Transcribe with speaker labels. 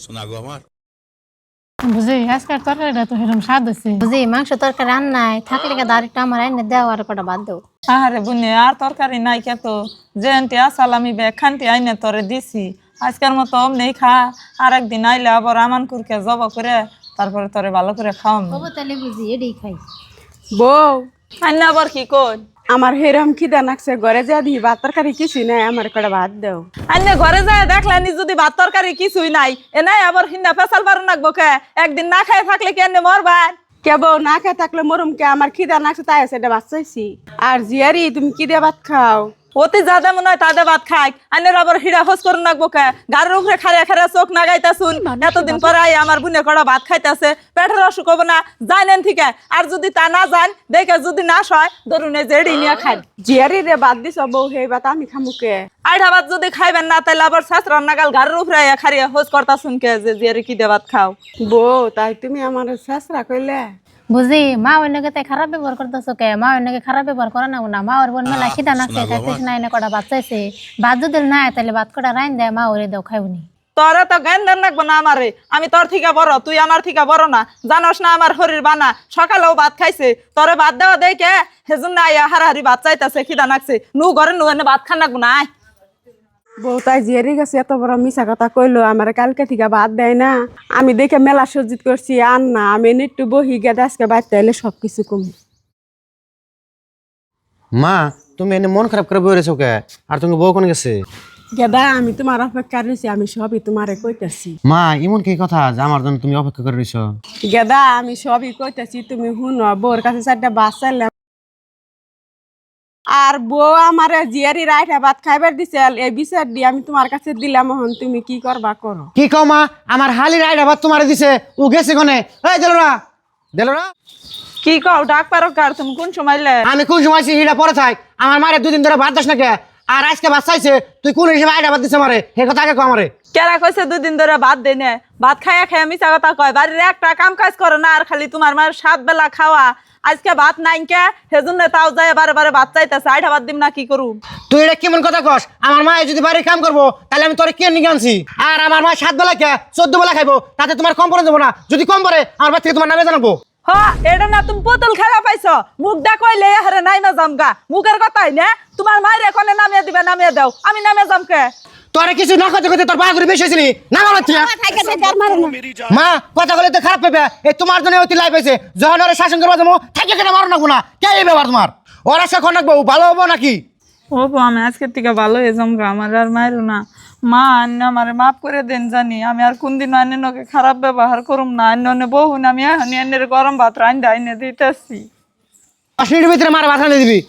Speaker 1: শোনা গো আমার
Speaker 2: বুঝি আজকের তরকারিটা তো সেরকম স্বাদ হয়েছে।
Speaker 3: বুঝি মাংস তরকারি রান নাই থাকলে কিন্তু আরেকটা আমার আইনে দেওয়া আর কটা বাদ দাও।
Speaker 4: আহারে বুনে আর তরকারি নাই কে তো যে আনতে আসাল আমি খানতে আইনে তোরে দিছি আজকের মতো অমনি খা আর একদিন আইলে আবার আমান কুরকে জব করে তারপরে তোরে ভালো করে খাওয়াম
Speaker 3: বাবু তাহলে বুঝি এটাই খাই।
Speaker 5: বউ
Speaker 4: আইনে আবার কি কই
Speaker 5: আমার হেরম খিদা নাকছে ঘরে যা দি ভাত তরকারি কিছু নাই আমার কটা ভাত দাও।
Speaker 4: আইনে ঘরে যায় দেখলেনি যদি ভাত তরকারি কিছুই নাই এ নাই আবার হিন্না ফেসাল বারো নাকবো কে একদিন না খাই থাকলে কি এনে মরবার
Speaker 5: কে বউ না খেয়ে থাকলে মরুম কে আমার খিদা নাকছে তাই আছে এটা বাচ্চাইছি। আর জিয়ারি তুমি কি দিয়ে ভাত খাও?
Speaker 4: অতি যাদা মনে হয় তাদের ভাত খাই আইনের আবার হিড়া হোস করুন নাকবো কে গাড়ির উপরে খারে খারে চোখ না গাইতাছুন এতদিন পরে আই আমার বুনে কড়া ভাত খাইতেছে পেটের অসুখ হবো না জানেন ঠিক আর যদি তা না যান দেখে যদি না সয় ধরুন এই যে নিয়ে খাই
Speaker 5: জিয়ারি রে বাদ দিছ বউ হে ভাত আমি খামুকে।
Speaker 4: আইডা ভাত যদি খাইবেন না তাহলে আবার শাস্ত্রার নাগাল গাড়ির উপরে খারিয়া হোস করতাছুন কে যে জিয়ারি কি দিয়ে ভাত খাও
Speaker 5: বউ তাই তুমি আমার শেষরা কইলে
Speaker 3: বুঝি মা অন্যকে তাই খারাপ ব্যবহার করতেছো কে? মা অন্যকে খারাপ ব্যবহার করে না মা ওর বোন মেলা খিদা নাচছে খাইতেছ নাই না কটা বাচ্চাইছে ভাত যদি নাই তাহলে ভাত কটা রাইন দেয় মা ওরে দাও খাইবনি।
Speaker 4: তোরা তো জ্ঞান দেন রাখবো না আমারে আমি তোর থেকে বড় তুই আমার থেকে বড় না জানোস না আমার শরীর বানা সকালেও ভাত খাইছে তোরে ভাত দেওয়া দেখে হেজন্য আইয়া হারাহারি ভাত চাইতেছে খিদা নাকছে নু ঘরে নু এনে ভাত খান রাখবো না আয়
Speaker 5: বউ তাই জিয়ারি গেছে এত বড় মিশা কথা কইলো আমার কালকে থেকে ভাত দেয় না আমি দেখে মেলা সজ্জিত করছি আর না আমি এনে একটু বহি গেদে আজকে বাড়তে এলে সবকিছু কম।
Speaker 6: মা তুমি এনে মন খারাপ করে বই রেছো কে? আর তুমি বউ কোন গেছে?
Speaker 5: গেদা আমি তোমার অপেক্ষা রয়েছি আমি সবই তোমারে কইতেছি।
Speaker 6: মা এমন কি কথা যে আমার জন্য তুমি অপেক্ষা করে রইছো?
Speaker 5: গেদা আমি সবই কইতেছি তুমি শুনো বউর কাছে চারটা বাচ্চা আর বউ আমার জিয়ারি রাইঠা ভাত খাইবার দিছে এই বিচার দিয়ে আমি তোমার কাছে দিলাম এখন তুমি কি করবা করো।
Speaker 6: কি কও মা আমার হালি রাইড আবার তোমারে দিছে ও গেছে কোনে? এই দেলরা দেলরা
Speaker 4: কি কও ডাক পারো কার তুমি কোন সময় লে
Speaker 6: আমি কোন সময় হিড়া পরে থাক আমার মারে দুদিন ধরে ভাত দাস না কে আর আজকে ভাত চাইছে তুই কোন হিসেবে আইডা ভাত দিছে মারে হে কথা আগে কও আমারে।
Speaker 4: কেরা কইছে দুদিন ধরে ভাত দেয় না ভাত খাইয়া খাইয়া মিছা কথা কয় বাড়ির একটা কাম কাজ করে না আর খালি তোমার মায়ের 7 বেলা খাওয়া আজকে ভাত নাই কে সেজন্য তাও যায় বারে বারে ভাত চাইতেছে আইডা ভাত দিম না কি করু
Speaker 6: তুই এটা কেমন কথা কস? আমার মা যদি বাড়ির কাম করবো তাহলে আমি তোরে কে নিয়ে আনছি আর আমার মা 7 বেলা কে 14 বেলা খাইবো তাতে তোমার কম পড়ে যাবো না যদি কম পড়ে আমার বাড়ি থেকে তোমার নামে জানাবো।
Speaker 4: হ্যাঁ এটা না তুমি পুতুল খেলা পাইছো মুখ দা কইলে হারে নাইমা জামগা মুখের কথাই না তোমার মায়ের কোনে নামিয়ে দিবে নামিয়ে দাও আমি নামে জামকে
Speaker 6: তোরে কিছু না করতে করতে তোর বাহাদুরি বেশি হয়েছিলি না আমার মা কথা বলে তো খারাপ পেবে এই তোমার জন্য অতি লাইফ হয়েছে যখন ওরা শাসন করবো যাবো থাকে কেন মারো না গুনা কে এই ব্যাপার তোমার ওরা সখন রাখবো ভালো হবো নাকি?
Speaker 4: ও আমি আজকের থেকে ভালো হয়ে জামগা আমার আর মায়েরও না মা আন্য আমারে মাফ করে দেন জানি আমি আর কোনদিন অন্যকে খারাপ ব্যবহার করুম না অন্য বহু আমি এখন এনের গরম ভাত রান্না আইনে দিতেছি
Speaker 6: 5 মিনিটের ভিতরে মারা ভাত রান্না দিবি